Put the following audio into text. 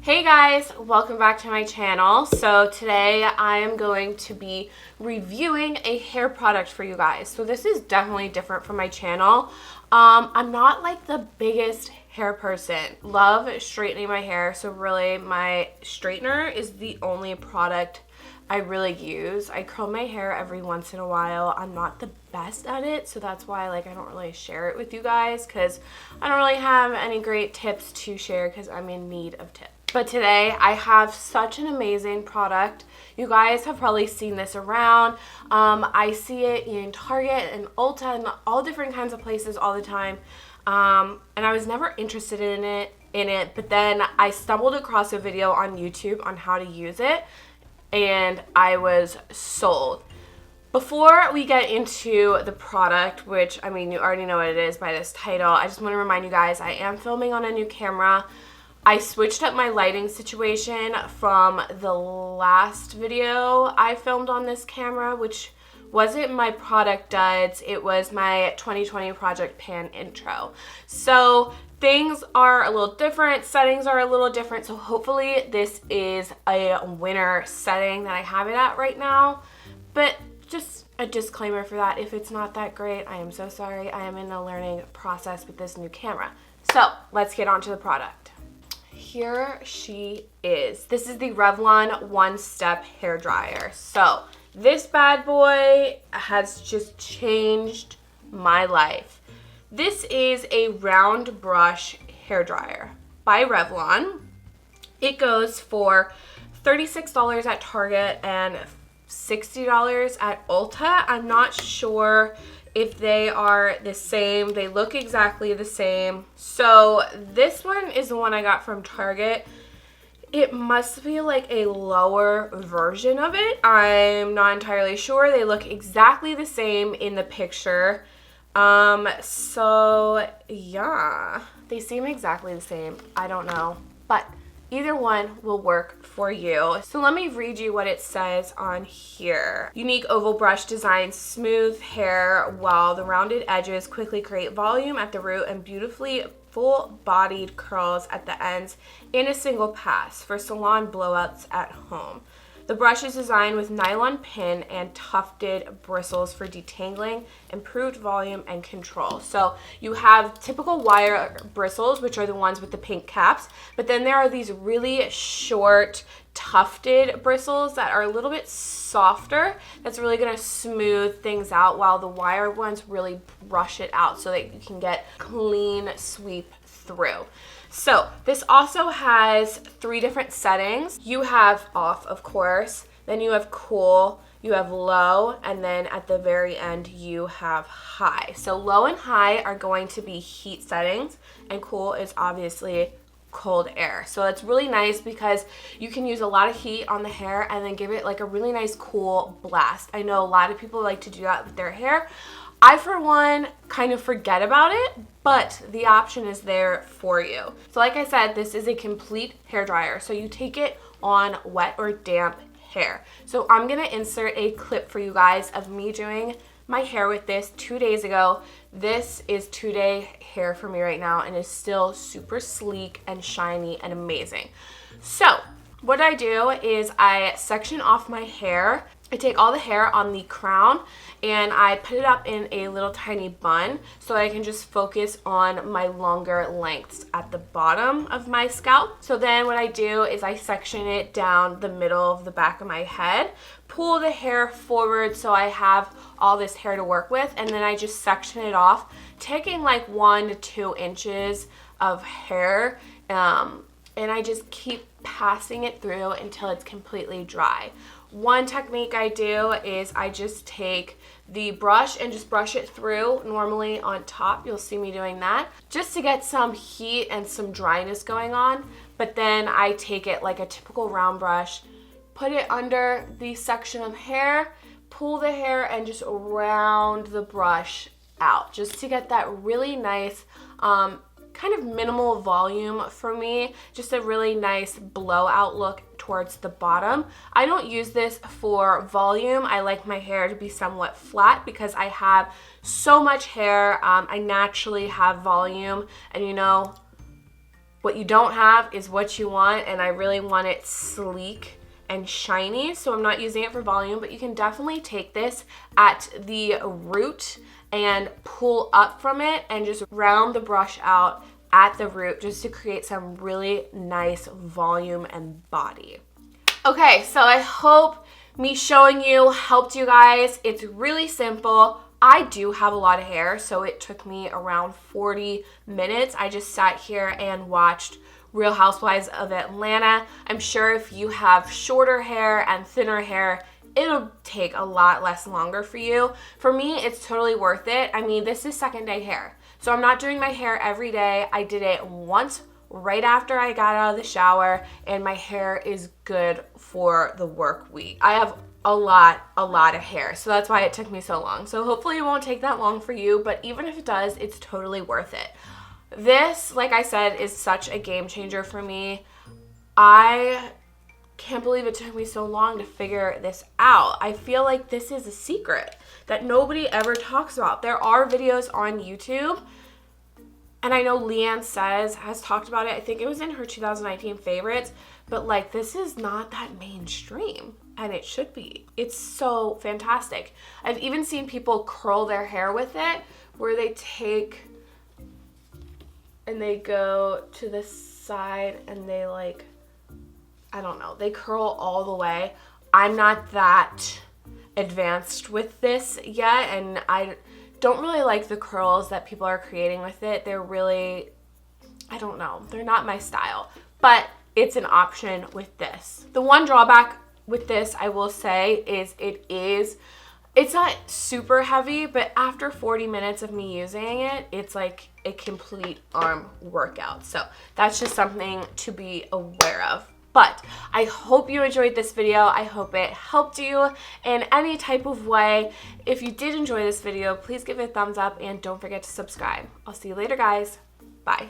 Hey guys, welcome back to my channel. So today I am going to be reviewing a hair product for you guys. So this is definitely different from my channel. I'm not like the biggest hair person. Love straightening my hair, so really my straightener is the only product I really use. I curl my hair every once in a while. I'm not the best at it, so that's why I don't really share it with you guys, because I don't really have any great tips to share because I'm in need of tips. But today I have such an amazing product. You guys have probably seen this around. I see it in Target and Ulta and all different kinds of places all the time. And I was never interested in it, but then I stumbled across a video on YouTube on how to use it, and I was sold. Before we get into the product, which I mean you already know what it is by this title, I just want to remind you guys I am filming on a new camera. I switched up my lighting situation from the last video I filmed on this camera, which wasn't my product duds, it was my 2020 Project Pan intro. So things are a little different, settings are a little different, so hopefully this is a winner setting that I have it at right now. But just a disclaimer for that, if it's not that great, I am so sorry. I am in a learning process with this new camera. So let's get on to the product. Here she is. This is the Revlon one-step hair dryer. So this bad boy has just changed my life. This is a round brush hair dryer by Revlon. It goes for $36 at Target and $60 at Ulta. I'm not sure if they are the same. They look exactly the same. So this one is the one I got from Target. It must be like a lower version of it. I'm not entirely sure. They look exactly the same in the picture. So yeah, they seem exactly the same. I don't know, but either one will work for you. So let me read you what it says on here. Unique oval brush designs smooth hair while the rounded edges quickly create volume at the root and beautifully full-bodied curls at the ends in a single pass for salon blowouts at home. The brush is designed with nylon pin and tufted bristles for detangling, improved volume, and control. So you have typical wire bristles, which are the ones with the pink caps, but then there are these really short tufted bristles that are a little bit softer. That's really going to smooth things out, while the wire ones really brush it out so that you can get clean sweep through. So this also has 3 different settings. You have off, of course, then you have cool, you have low, and then at the very end you have high. So low and high are going to be heat settings, and cool is obviously cold air. So it's really nice because you can use a lot of heat on the hair and then give it like a really nice cool blast. I know a lot of people like to do that with their hair. I, for one, kind of forget about it, but the option is there for you. So like I said, this is a complete hair dryer. So you take it on wet or damp hair. So I'm going to insert a clip for you guys of me doing my hair with this 2 days ago. This is 2-day hair for me right now and is still super sleek and shiny and amazing. So what I do is I section off my hair. I take all the hair on the crown and I put it up in a little tiny bun so I can just focus on my longer lengths at the bottom of my scalp. So then what I do is I section it down the middle of the back of my head, pull the hair forward so I have all this hair to work with, and then I just section it off, taking like 1 to 2 inches of hair, and I just keep passing it through until it's completely dry. One technique I do is I just take the brush and just brush it through, normally on top. You'll see me doing that just to get some heat and some dryness going on. But then I take it like a typical round brush, put it under the section of hair, pull the hair, and just round the brush out just to get that really nice kind of minimal volume for me, just a really nice blowout look towards the bottom. I don't use this for volume. I like my hair to be somewhat flat because I have so much hair. I naturally have volume, and you know, What you don't have is what you want, and I really want it sleek and shiny, so I'm not using it for volume, but you can definitely take this at the root and pull up from it and just round the brush out at the root just to create some really nice volume and body. Okay, so I hope me showing you helped you guys. It's really simple. I do have a lot of hair, so it took me around 40 minutes. I just sat here and watched Real Housewives of Atlanta. I'm sure if you have shorter hair and thinner hair, it'll take a lot less longer for you. For me, it's totally worth it. I mean, this is second day hair, so I'm not doing my hair every day. I did it once right after I got out of the shower, and my hair is good for the work week. I have a lot of hair, so that's why it took me so long. So hopefully it won't take that long for you, but even if it does, it's totally worth it. This, like I said, is such a game changer for me. I can't believe it took me so long to figure this out. I feel like this is a secret that nobody ever talks about. There are videos on YouTube, and I know Leanne Says has talked about it. I think it was in her 2019 favorites, but like, this is not that mainstream, and it should be. It's so fantastic. I've even seen people curl their hair with it, where they take and they go to the side and they like, I don't know, they curl all the way. I'm not that advanced with this yet, and I don't really like the curls that people are creating with it. They're really, I don't know, they're not my style, but it's an option with this. The one drawback with this, I will say, is it's not super heavy, but after 40 minutes of me using it, it's like a complete arm workout. So that's just something to be aware of. But I hope you enjoyed this video. I hope it helped you in any type of way. If you did enjoy this video, please give it a thumbs up and don't forget to subscribe. I'll see you later, guys. Bye.